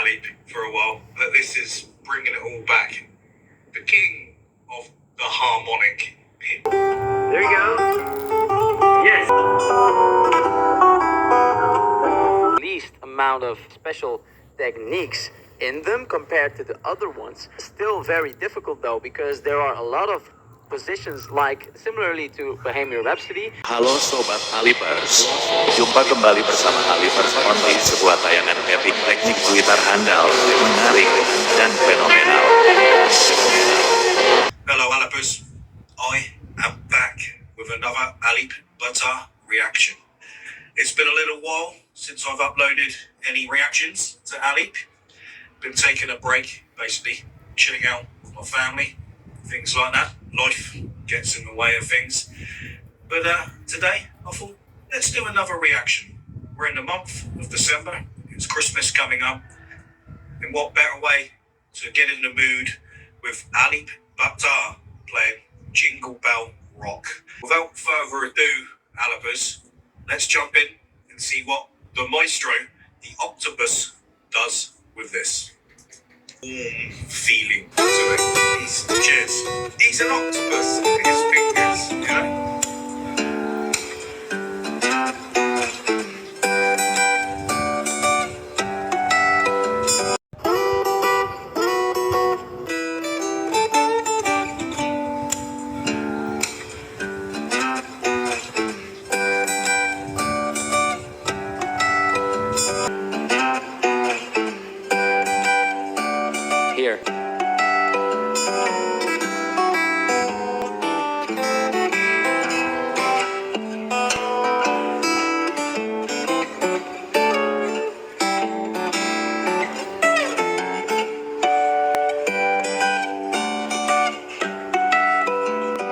Alip for a while, but this is bringing it all back. The king of the harmonic pitch. There you go. Yes. Least amount of special techniques in them compared to the other ones. Still very difficult though, because there are a lot of positions like similarly to Bohemian Rhapsody. Halo Sobat ALIPERS, jumpa kembali bersama ALIPERS Only, sebuah tayangan epic teknik Twitter handal, menarik, dan fenomenal. Hello Alipers, I am back with another Alip Butter reaction. It's been a little while since I've uploaded any reactions to Alip. Been taking a break, basically chilling out with my family, things like that. Life gets in the way of things. But today I thought, let's do another reaction. We're in the month of December, it's Christmas coming up, and what better way to get in the mood with Alip Butter playing Jingle Bell Rock. Without further ado, Alipers, let's jump in and see what the maestro, the octopus, does with this. Warm feeling to it. He's an octopus with his fingers, you know? Here.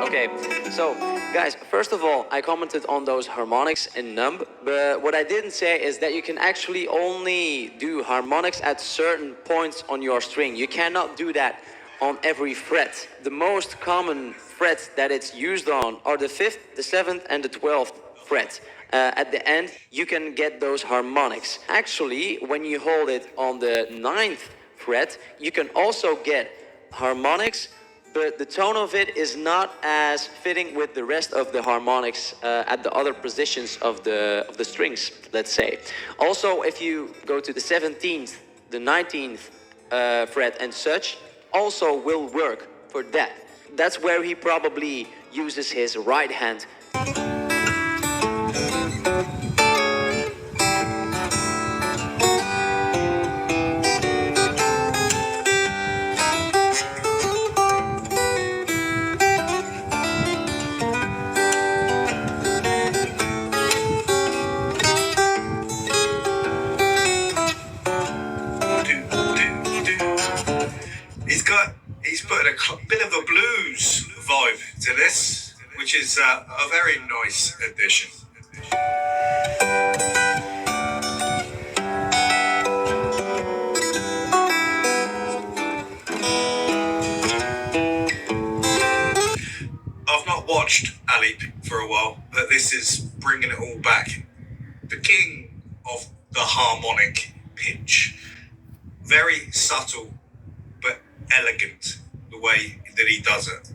Okay, so guys, first of all, I commented on those harmonics in numb, but what I didn't say is that you can actually only do harmonics at certain points on your string. You cannot do that on every fret. The most common frets that it's used on are the 5th, the 7th, and the 12th fret. At the end, you can get those harmonics. Actually, when you hold it on the 9th fret, you can also get harmonics, but the tone of it is not as fitting with the rest of the harmonics at the other positions of the strings, let's say. Also, if you go to the 17th, the 19th fret and such, also will work for that. That's where he probably uses his right hand. He's put a bit of a blues vibe to this, which is a very nice addition. I've not watched Alip for a while, but this is bringing it all back. The king of the harmonic pitch. Very subtle, but elegant, the way that he does it.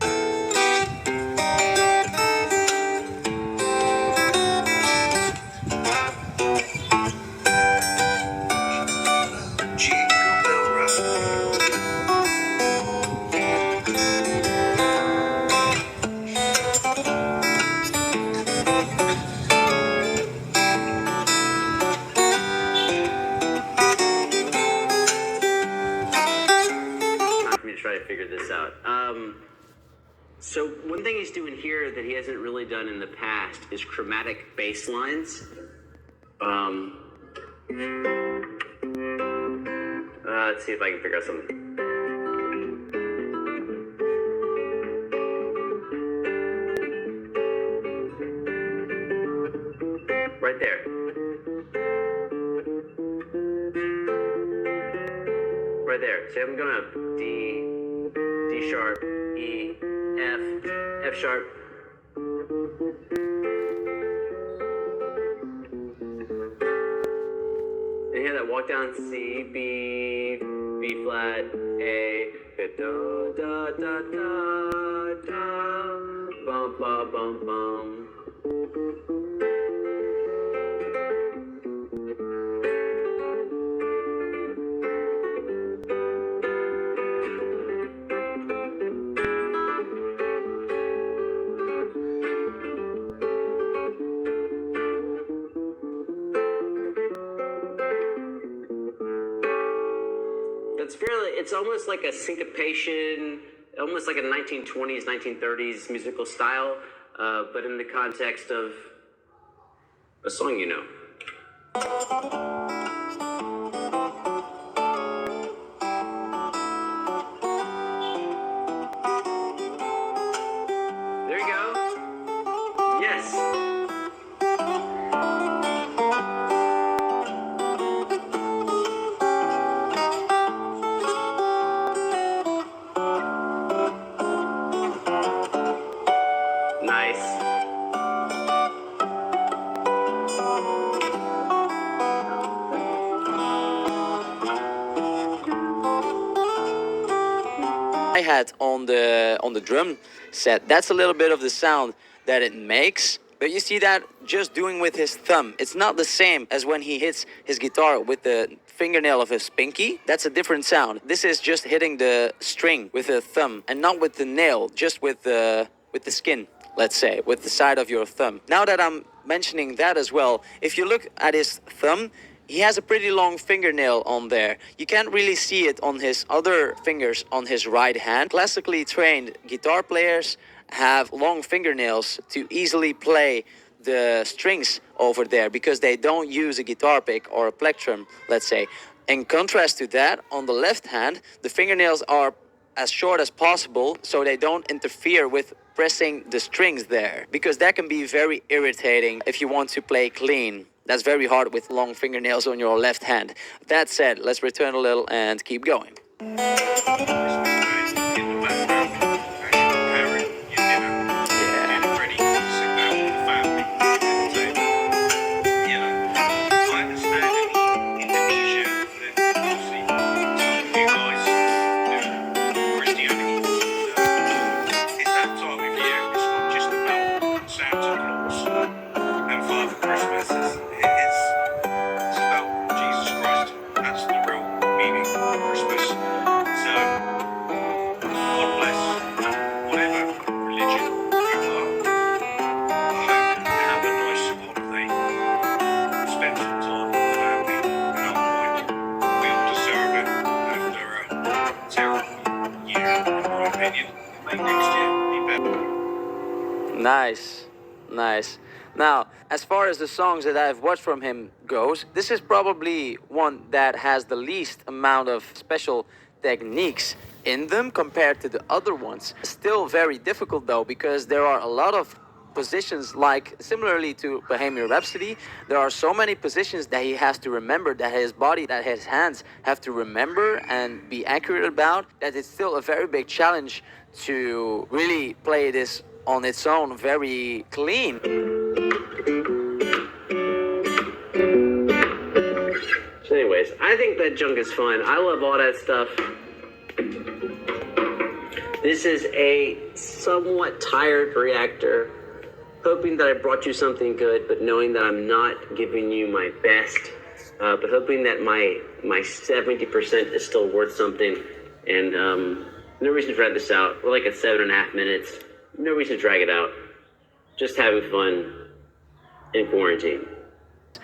Jingle bell rock. Try to figure this out. So one thing he's doing here that he hasn't really done in the past is chromatic bass lines. Let's see if I can figure out something. Right there. Right there. See, I'm gonna D sharp, E, F sharp. You hear that walk down C, B, B flat, A, hit da da da da da, bum bum bum bum. It's almost like a syncopation, almost like a 1920s, 1930s musical style, but in the context of a song you know. There you go. Yes. Hi-hat on the drum set. That's a little bit of the sound that it makes. But you see that just doing with his thumb. It's not the same as when he hits his guitar with the fingernail of his pinky. That's a different sound. This is just hitting the string with the thumb and not with the nail, just with the skin, let's say, with the side of your thumb. Now that I'm mentioning that as well, if you look at his thumb, he has a pretty long fingernail on there. You can't really see it on his other fingers on his right hand. Classically trained guitar players have long fingernails to easily play the strings over there because they don't use a guitar pick or a plectrum, let's say. In contrast to that, on the left hand, the fingernails are as short as possible so they don't interfere with pressing the strings there, because that can be very irritating if you want to play clean. That's very hard with long fingernails on your left hand. That said, let's return a little and keep going. Nice, nice. Now, as far as the songs that I've watched from him goes, this is probably one that has the least amount of special techniques in them compared to the other ones. Still very difficult though, because there are a lot of positions, like similarly to Bohemian Rhapsody, there are so many positions that he has to remember, that his body, that his hands have to remember and be accurate about, that it's still a very big challenge to really play this on its own very clean. So anyways, I think that junk is fun. I love all that stuff. This is a somewhat tired Reactor, hoping that I brought you something good, but knowing that I'm not giving you my best, but hoping that my 70% is still worth something. And no reason to drag this out. We're like at 7.5 minutes. No reason to drag it out. Just having fun in quarantine.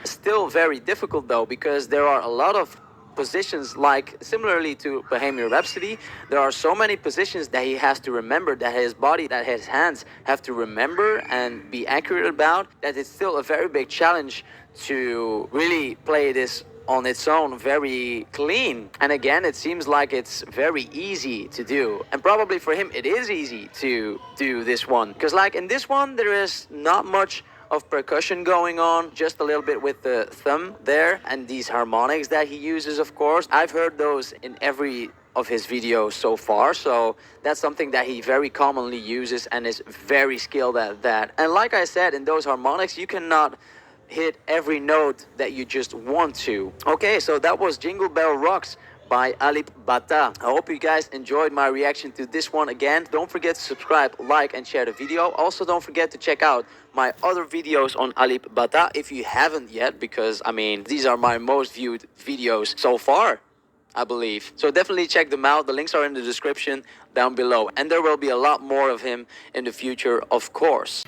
Still very difficult though, because there are a lot of positions, like similarly to Bohemian Rhapsody, there are so many positions that he has to remember, that his body, that his hands have to remember and be accurate about, that it's still a very big challenge to really play this on its own very clean. And again, it seems like it's very easy to do, and probably for him it is easy to do this one, because like in this one there is not much of percussion going on, just a little bit with the thumb there, and these harmonics that he uses, of course. I've heard those in every of his videos so far, so that's something that he very commonly uses and is very skilled at that. And like I said, in those harmonics you cannot hit every note that you just want to. Okay, so that was Jingle Bell Rocks by Alip Bata. I hope you guys enjoyed my reaction to this one again. Don't forget to subscribe, like, and share the video. Also, don't forget to check out my other videos on Alip Bata if you haven't yet, because, I mean, these are my most viewed videos so far, I believe. So definitely check them out. The links are in the description down below. And there will be a lot more of him in the future, of course.